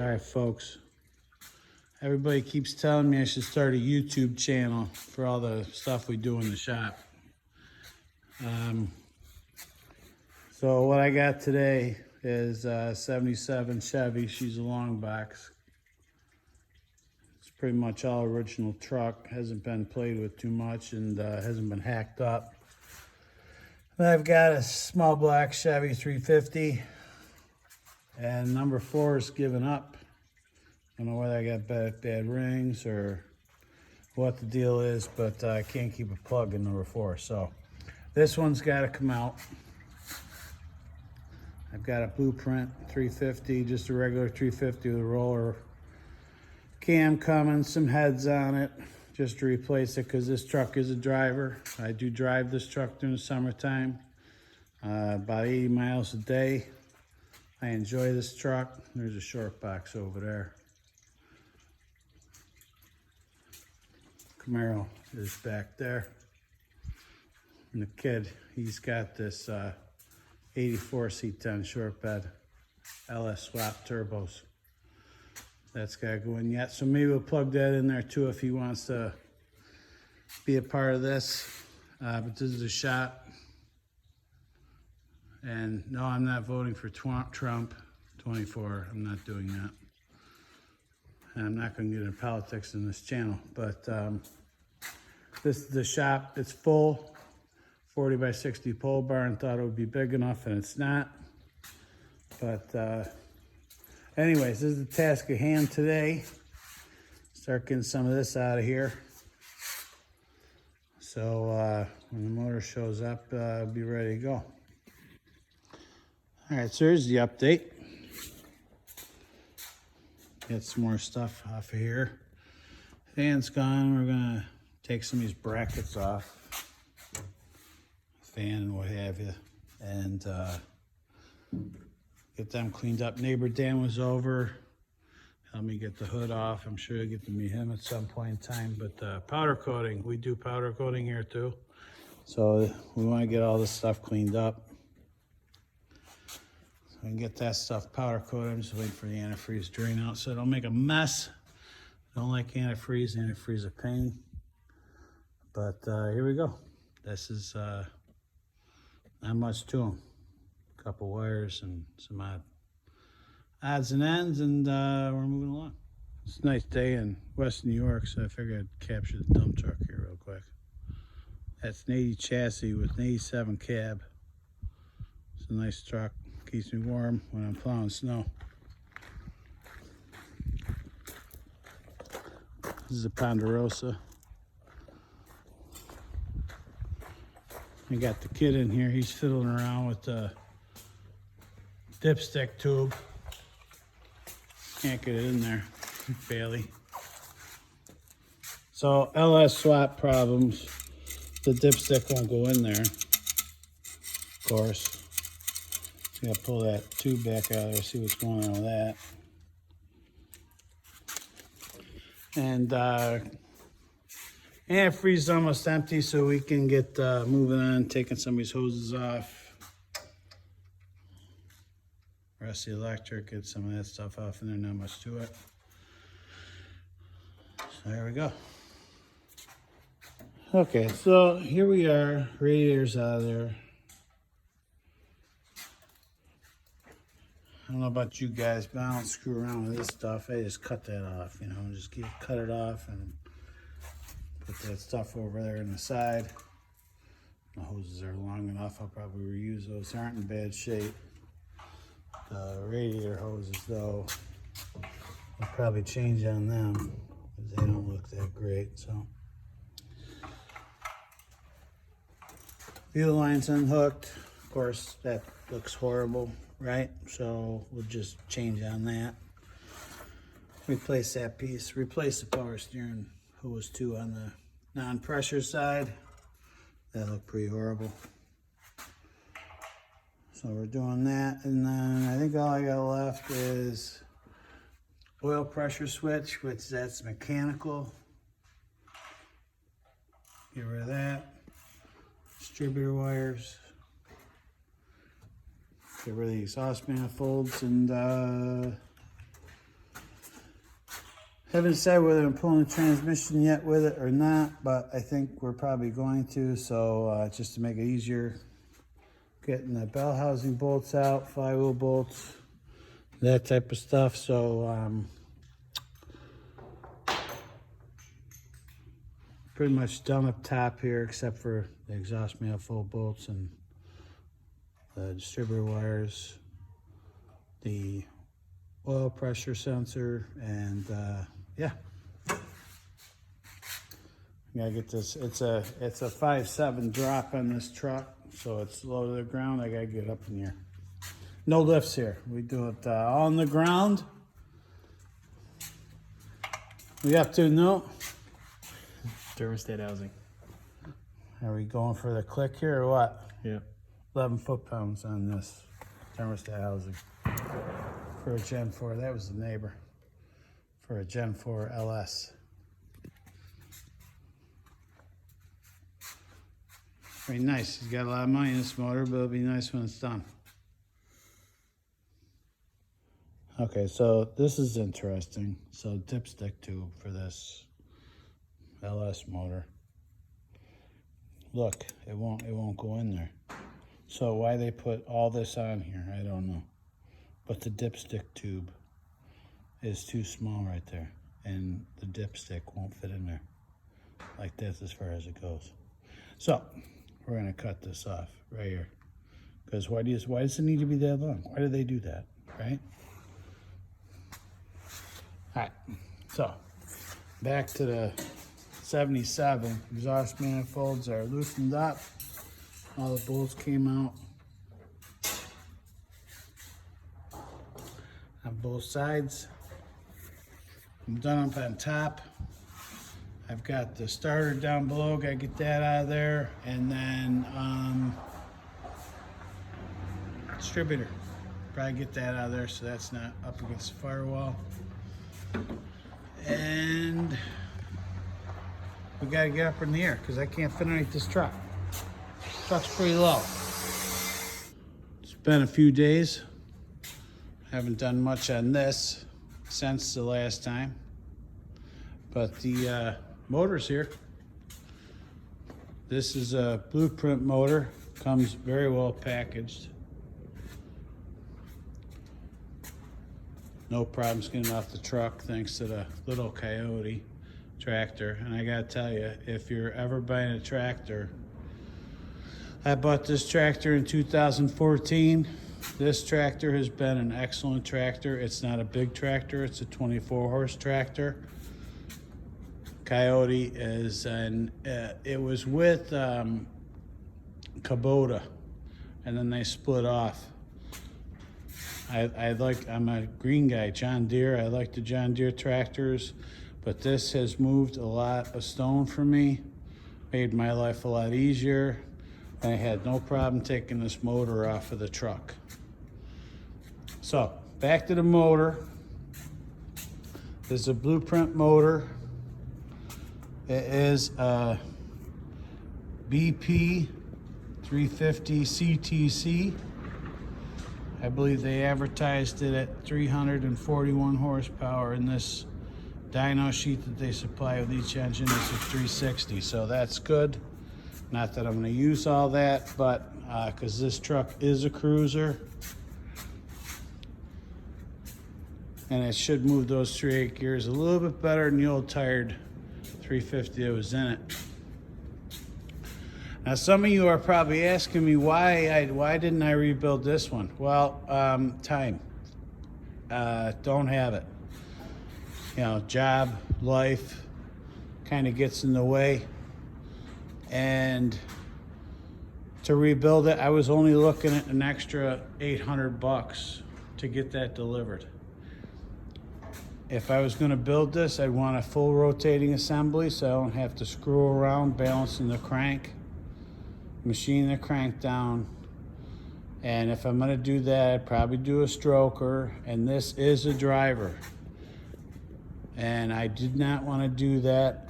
All right, folks. Everybody keeps telling me I should start a YouTube channel for all the stuff we do in the shop. So what I got today is a 77 Chevy. She's a long box. It's pretty much all original truck. Hasn't been played with too much and hasn't been hacked up. Then I've got a small black Chevy 350. And number 4 is given up. I don't know whether I got bad rings or what the deal is, but I can't keep a plug in number 4. So this one's got to come out. I've got a blueprint 350, just a regular 350 with a roller cam coming, some heads on it, just to replace it because this truck is a driver. I do drive this truck during the summertime, about 80 miles a day. I enjoy this truck. There's a short box over there. Camaro is back there. And the kid, he's got this 84 C10 short bed, LS swap turbos. That's got to go in yet. So maybe we'll plug that in there too if he wants to be a part of this. But this is a shot. And no, I'm not voting for Trump 24. I'm not doing that. And I'm not going to get into politics in this channel. But this is the shop. It's full. 40 by 60 pole barn. Thought it would be big enough, and it's not. But anyways, this is the task at hand today. Start getting some of this out of here. So when the motor shows up, I'll be ready to go. All right, so here's the update. Get some more stuff off of here. Fan's gone. We're gonna take some of these brackets off. Fan and what have you. And get them cleaned up. Neighbor Dan was over. Help me get the hood off. I'm sure you'll get to meet him at some point in time. But powder coating, we do powder coating here too. So we want to get all this stuff cleaned up. I can get that stuff powder coated. I'm just waiting for the antifreeze to drain out so it don't make a mess. Don't like antifreeze. Antifreeze is a pain. But here we go. This is not much to them. A couple wires and some odds and ends, and we're moving along. It's a nice day in West New York, so I figured I'd capture the dump truck here real quick. That's an 80 chassis with an 87 cab. It's a nice truck. Keeps me warm when I'm plowing snow. This is a Ponderosa. I got the kid in here. He's fiddling around with the dipstick tube. Can't get it in there, barely. So LS swap problems. The dipstick won't go in there, of course. So I gotta pull that tube back out there, see what's going on with that. And antifreeze is almost empty, so we can get moving on, taking some of these hoses off. Rest of the electric, get some of that stuff off, and there's not much to it. So there we go. Okay, so here we are, radiator's out of there. I don't know about you guys, but I don't screw around with this stuff. I just cut that off, you know, just cut it off and put that stuff over there on the side. The hoses are long enough, I'll probably reuse those. They aren't in bad shape. The radiator hoses, though, I'll probably change on them because they don't look that great. So, fuel line's unhooked. Of course, that looks horrible, right? So we'll just change on that. Replace that piece. Replace the power steering hose too on the non-pressure side. That looked pretty horrible. So we're doing that, and then I think all I got left is oil pressure switch, which that's mechanical. Get rid of that. Distributor wires. Get rid of the exhaust manifolds, and Haven't decided whether I'm pulling the transmission yet with it or not, but I think we're probably going to. So just to make it easier, getting the bell housing bolts out, flywheel bolts, that type of stuff. So pretty much done up top here, except for the exhaust manifold bolts and the distributor wires, the oil pressure sensor, and yeah. I gotta get this. It's a 5.7 drop on this truck, so it's low to the ground. I gotta get up in here. No lifts here. We do it all on the ground. We up to no Thermostat housing. Are we going for the click here or what? Yeah. 11 foot-pounds on this thermostat housing for a Gen 4. That was the neighbor for a Gen 4 LS. Very nice. He's got a lot of money in this motor, but it'll be nice when it's done. Okay, so this is interesting. So dipstick tube for this LS motor. Look, it won't go in there. So why they put all this on here, I don't know. But the dipstick tube is too small right there, and the dipstick won't fit in there like this as far as it goes. So we're gonna cut this off right here, because why does it need to be that long? Why do they do that, right? All right, so back to the 77. Exhaust manifolds are loosened up. All the bolts came out on both sides. I'm done up on top. I've got the starter down below, gotta get that out of there, and then distributor. Probably get that out of there so that's not up against the firewall. And we gotta get up in the air because I can't fit underneath this truck. Truck's pretty low. It's been a few days. Haven't done much on this since the last time. But the motor's here. This is a blueprint motor. Comes very well packaged. No problems getting off the truck thanks to the little Coyote tractor. And I gotta tell you, if you're ever buying a tractor, I bought this tractor in 2014. This tractor has been an excellent tractor. It's not a big tractor, it's a 24-horse tractor. Coyote is, and it was with Kubota, and then they split off. I'm a green guy, John Deere. I like the John Deere tractors, but this has moved a lot of stone for me, made my life a lot easier. I had no problem taking this motor off of the truck. So, back to the motor. This is a blueprint motor. It is a BP 350 CTC. I believe they advertised it at 341 horsepower, and this dyno sheet that they supply with each engine is a 360, so that's good. Not that I'm going to use all that, but because this truck is a cruiser, and it should move those 3/8 gears a little bit better than the old tired 350 that was in it. Now, some of you are probably asking me why didn't I rebuild this one? Well, time. Don't have it. You know, job, life kind of gets in the way. And to rebuild it, I was only looking at an extra $800 to get that delivered. If I was going to build this, I'd want a full rotating assembly so I don't have to screw around balancing the crank, machine the crank down. And if I'm going to do that, I'd probably do a stroker, and this is a driver. And I did not want to do that.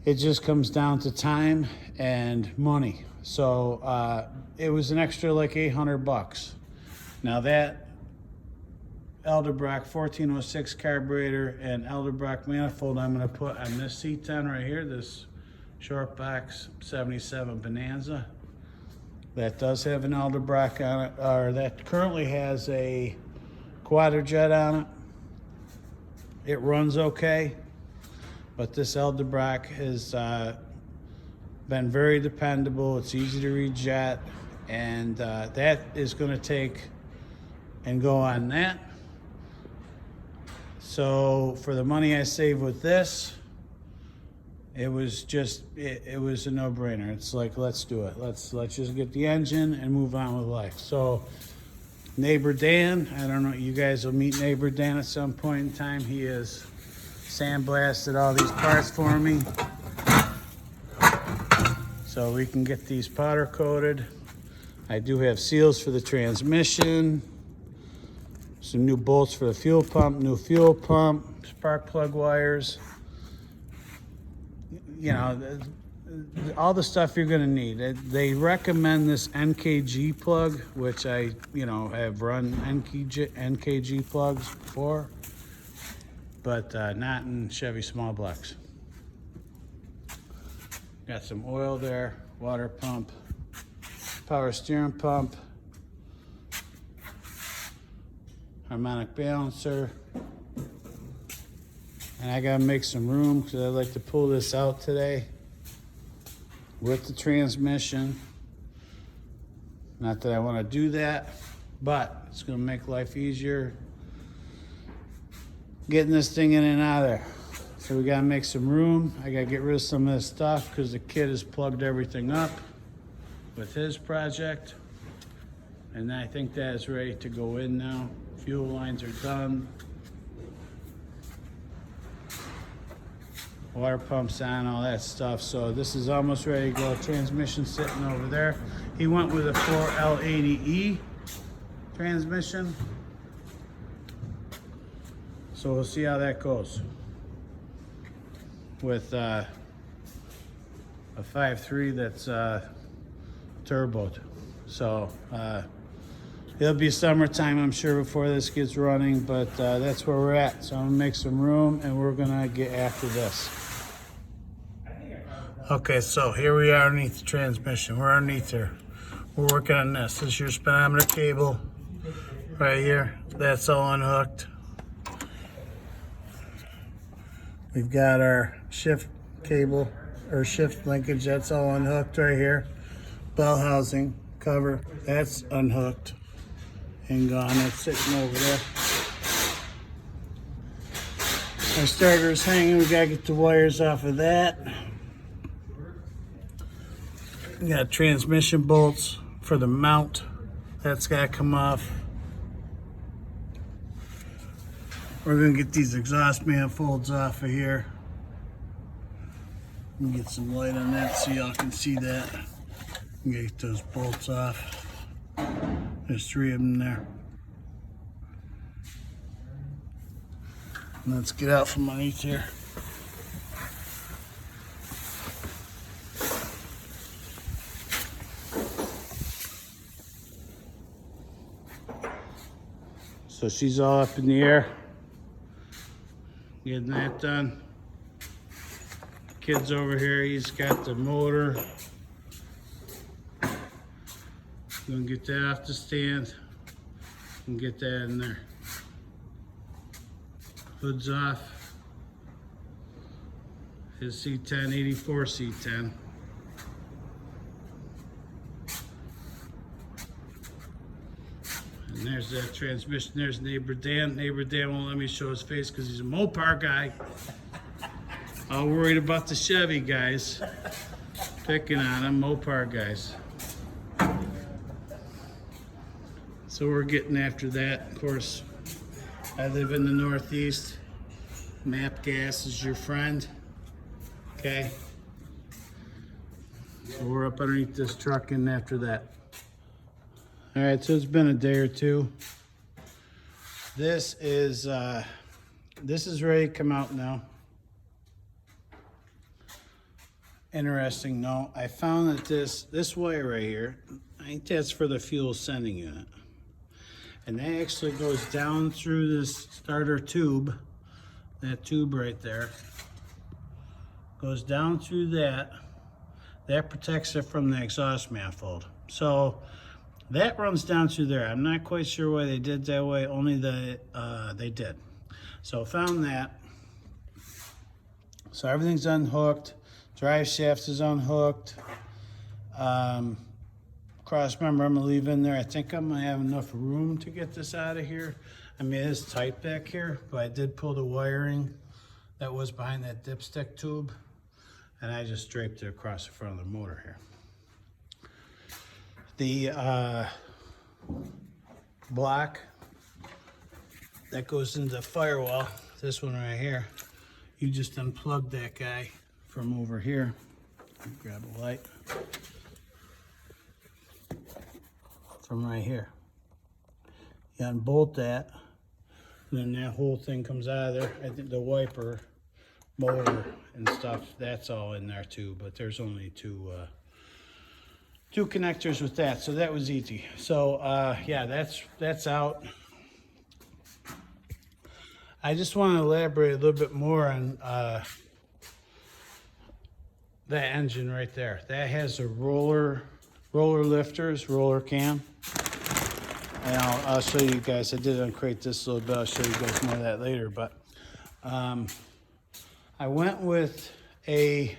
It just comes down to time and money. So it was an extra like $800. Now that Elderbrock 1406 carburetor and Elderbrock manifold I'm going to put on this C10 right here, this short box 77 Bonanza. That does have an Elderbrock on it, or that currently has a Quadrajet on it. It runs okay, but this Elderbrock has been very dependable. It's easy to rejet, and that is going to take and go on that. So for the money I saved with this, it was just it was a no-brainer. It's like, let's do it. Let's just get the engine and move on with life. So neighbor Dan, I don't know, you guys will meet neighbor Dan at some point in time. He has sandblasted all these parts for me, so we can get these powder coated. I do have seals for the transmission, some new bolts for the fuel pump, new fuel pump, spark plug wires. You know, all the stuff you're gonna need. They recommend this NKG plug, which I, have run NKG plugs before, but not in Chevy small blocks. Got some oil there, water pump, power steering pump, harmonic balancer. And I gotta make some room because I'd like to pull this out today with the transmission. Not that I want to do that, but it's gonna make life easier getting this thing in and out of there. So we gotta make some room. I gotta get rid of some of this stuff because the kid has plugged everything up with his project. And I think that is ready to go in now. Fuel lines are done. Water pumps on, all that stuff. So this is almost ready to go. Transmission sitting over there. He went with a 4L80E transmission. So we'll see how that goes with a 5.3 that's turboed. So it'll be summertime, I'm sure, before this gets running, but that's where we're at. So I'm gonna make some room and we're gonna get after this. Okay, so here we are underneath the transmission. We're underneath here. We're working on this. This is your speedometer cable right here. That's all unhooked. We've got our shift cable or shift linkage. That's all unhooked right here. Bell housing cover. That's unhooked and gone. That's sitting over there. Our starter's hanging. We gotta get the wires off of that. We got transmission bolts for the mount. That's gotta come off. We're gonna get these exhaust manifolds off of here. Let me get some light on that so y'all can see that. Get those bolts off. There's 3 of them there. Let's get out from underneath here. So she's all up in the air. Getting that done. Kid's over here, he's got the motor. Gonna get that off the stand and get that in there. Hood's off. His C10, 84 C10. And there's that transmission. There's neighbor Dan. Neighbor Dan won't let me show his face because he's a Mopar guy. All worried about the Chevy guys. Picking on him, Mopar guys. So we're getting after that. Of course, I live in the Northeast. Map gas is your friend. Okay. So we're up underneath this truck and after that. All right, so it's been a day or two. This is ready to come out now. Interesting note, I found that this wire right here, I think that's for the fuel sending unit. And that actually goes down through this starter tube, that tube right there. Goes down through that. That protects it from the exhaust manifold. So that runs down through there. I'm not quite sure why they did that way, only that they did. So found that. So everything's unhooked. Drive shaft is unhooked. Cross member I'm gonna leave in there. I think I'm gonna have enough room to get this out of here. I mean, it is tight back here, but I did pull the wiring that was behind that dipstick tube, and I just draped it across the front of the motor here. The block that goes into the firewall, this one right here, you just unplug that guy from over here. Grab a light. From right here. You unbolt that, and then that whole thing comes out of there. I think the wiper, motor, and stuff, that's all in there too, but there's only two connectors with that, so that was easy. So yeah, that's out. I just want to elaborate a little bit more on that engine right there. That has a roller lifters, roller cam. And I'll show you guys. I did uncrate this a little bit. I'll show you guys more of that later. But I went with a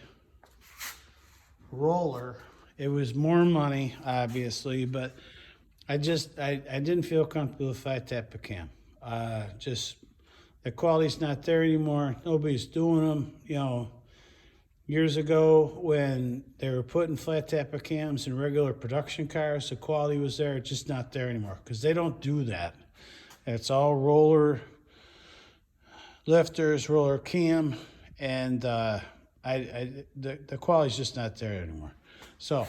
roller. It was more money, obviously, but I didn't feel comfortable with flat tap cam. Just the quality's not there anymore. Nobody's doing them. You know, years ago when they were putting flat tapper cams in regular production cars, the quality was there. It's just not there anymore because they don't do that. It's all roller lifters, roller cam, and the quality's just not there anymore. So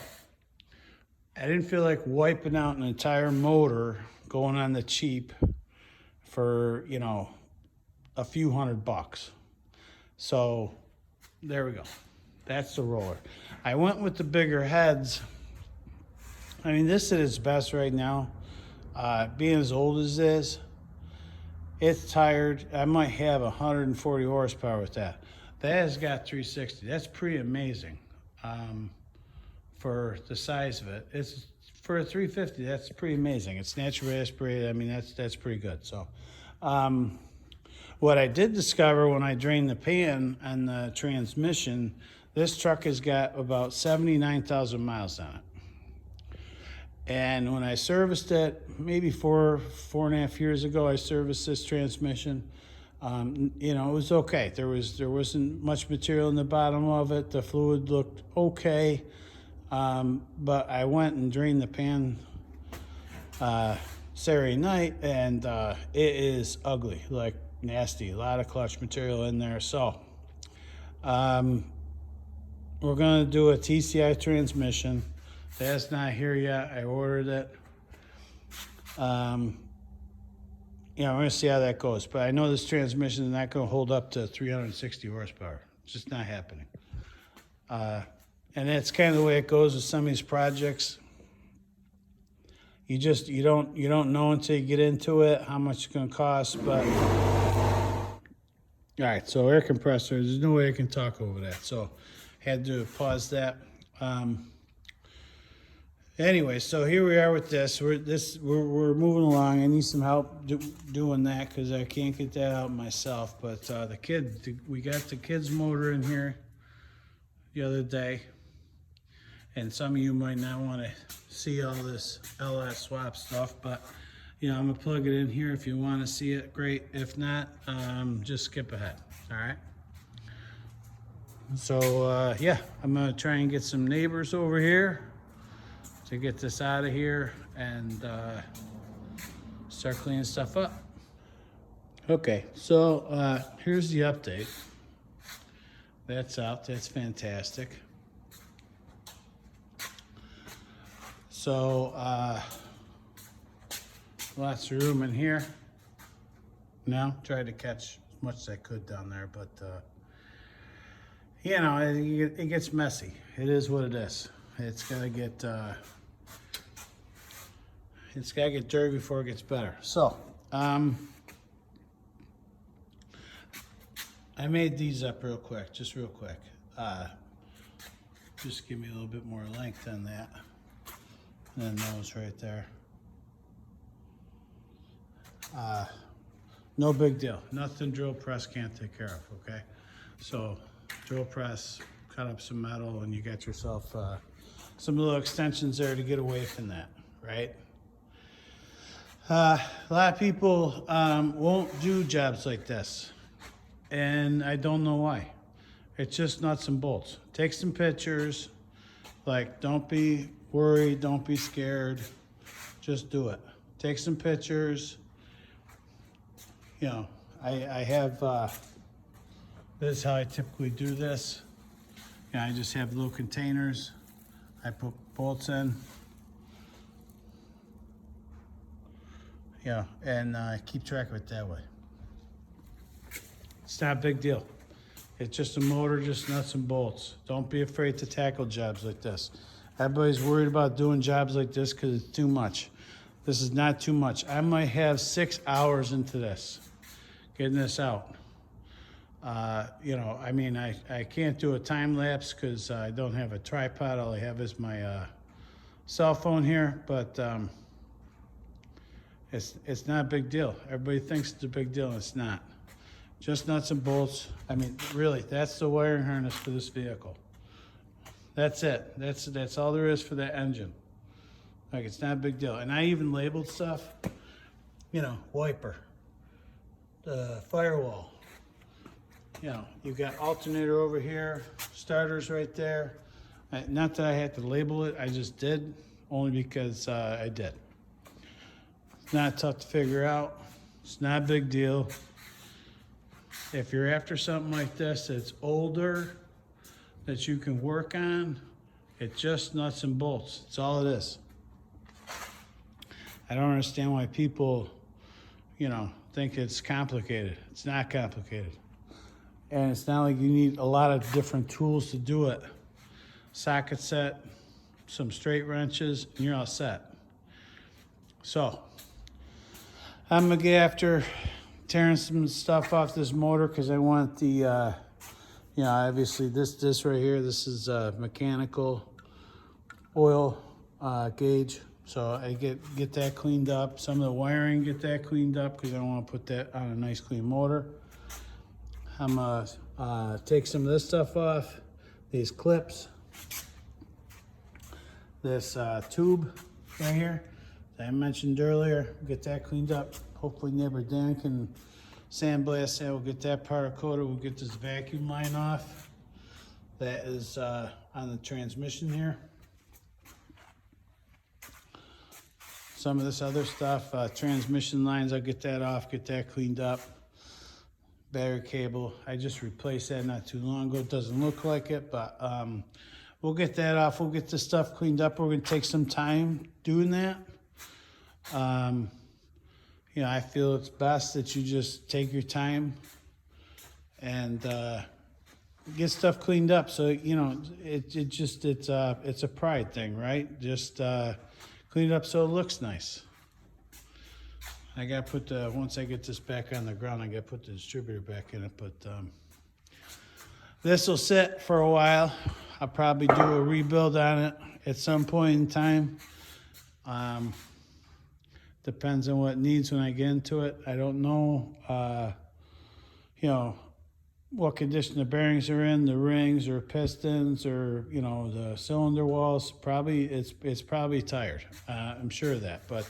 I didn't feel like wiping out an entire motor going on the cheap for, you know, a few $100. So there we go. That's the roller. I went with the bigger heads. I mean, this is its best right now. Being as old as this, it's tired. I might have 140 horsepower with that. That has got 360. That's pretty amazing for the size of it. It's for a 350. That's pretty amazing. It's naturally aspirated. I mean, that's pretty good. So, what I did discover when I drained the pan on the transmission, this truck has got about 79,000 miles on it. And when I serviced it, maybe four and a half years ago, I serviced this transmission. You know, it was okay. There wasn't much material in the bottom of it. The fluid looked okay. But I went and drained the pan Saturday night, and it is ugly, like nasty. A lot of clutch material in there. So we're going to do a TCI transmission. That's not here yet. I ordered it. You know, we're going to see how that goes. But I know this transmission is not going to hold up to 360 horsepower. It's just not happening. And that's kind of the way it goes with some of these projects. You don't know until you get into it how much it's going to cost. But all right, so air compressor. There's no way I can talk over that. So had to pause that. Anyway, so here we are with this. We're moving along. I need some help doing that because I can't get that out myself. But we got the kids' motor in here the other day, and some of you might not want to see all this LS swap stuff, but you know, I'm gonna plug it in here. If you want to see it, great. If not, just skip ahead. All right. So yeah, I'm gonna try and get some neighbors over here to get this out of here and start cleaning stuff up. Okay, so here's the update. That's out. That's fantastic. So lots of room in here. Now tried to catch as much as I could down there, but you know, it gets messy. It is what it is. It's gonna get It's got to get dirty before it gets better. So, I made these up real quick, just real quick. Just give me a little bit more length than that. And then those right there. No big deal. Nothing drill press can't take care of, okay? So drill press, cut up some metal, and you got yourself some little extensions there to get away from that, right? A lot of people won't do jobs like this, and I don't know why. It's just nuts and bolts. Take some pictures. Like, don't be worried, don't be scared. Just do it. Take some pictures. You know, I have, this is how I typically do this. You know, I just have little containers. I put bolts in. Yeah, and keep track of it that way. It's not a big deal. It's just a motor, just nuts and bolts. Don't be afraid to tackle jobs like this. Everybody's worried about doing jobs like this because it's too much. This is not too much. I might have 6 hours into this, getting this out. You know, I mean, I can't do a time lapse because I don't have a tripod. All I have is my cell phone here, but it's not a big deal. Everybody thinks it's a big deal, and it's not. Just nuts and bolts. I mean, really, that's the wiring harness for this vehicle. That's it. That's all there is for that engine. Like, it's not a big deal. And I even labeled stuff, you know, wiper, the firewall. You know, you've got alternator over here, starters right there. Not that I had to label it, I just did, only because I did. It's not tough to figure out. It's not a big deal. If you're after something like this that's older, that you can work on, it's just nuts and bolts. That's all it is. I don't understand why people, you know, think it's complicated. It's not complicated. And it's not like you need a lot of different tools to do it. Socket set, some straight wrenches, and you're all set. So, I'm gonna get after tearing some stuff off this motor because I want the, you know, obviously this right here, this is mechanical oil gauge. So I get that cleaned up. Some of the wiring, get that cleaned up because I want to put that on a nice clean motor. I'm gonna take some of this stuff off, these clips, this tube right here that I mentioned earlier, get that cleaned up. Hopefully neighbor Dan can sandblast that. We'll get that powder coated. We'll get this vacuum line off. That is on the transmission here. Some of this other stuff, transmission lines, I'll get that off, get that cleaned up. Battery cable, I just replaced that not too long ago. It doesn't look like it, but we'll get that off. We'll get this stuff cleaned up. We're gonna take some time doing that. You know, I feel it's best that you just take your time and get stuff cleaned up. So, you know, it's a pride thing, right? Just clean it up so it looks nice. I gotta put once I get this back on the ground, I gotta put the distributor back in it, but this will sit for a while. I'll probably do a rebuild on it at some point in time. Depends on what it needs when I get into it. I don't know, you know, what condition the bearings are in, the rings or pistons or, you know, the cylinder walls. Probably, it's probably tired. I'm sure of that, but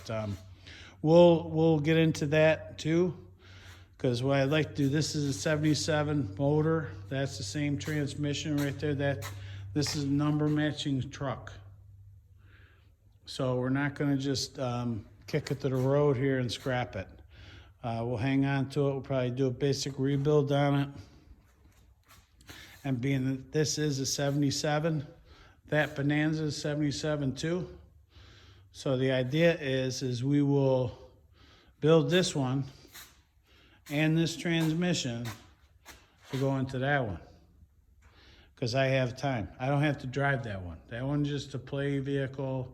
we'll get into that too. Because what I'd like to do, this is a 77 motor. That's the same transmission right there. This is a number matching truck. So we're not gonna just kick it to the road here and scrap it. We'll hang on to it. We'll probably do a basic rebuild on it. And being that this is a 77, that Bonanza is 77 too. So the idea is we will build this one and this transmission to go into that one. Because I have time. I don't have to drive that one. That one's just a play vehicle.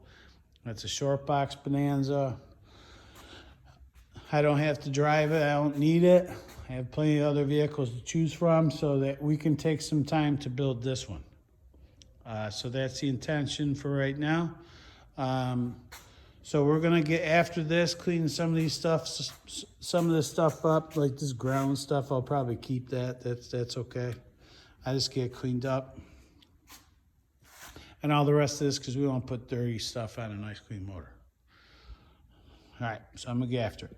That's a short box Bonanza. I don't have to drive it. I don't need it. I have plenty of other vehicles to choose from so that we can take some time to build this one. So that's the intention for right now. So we're gonna get after this, clean some of these some of this stuff up, like this ground stuff. I'll probably keep that. That's okay. I just get it cleaned up, and all the rest of this because we won't put dirty stuff on a nice clean motor. All right, so I'm gonna get after it.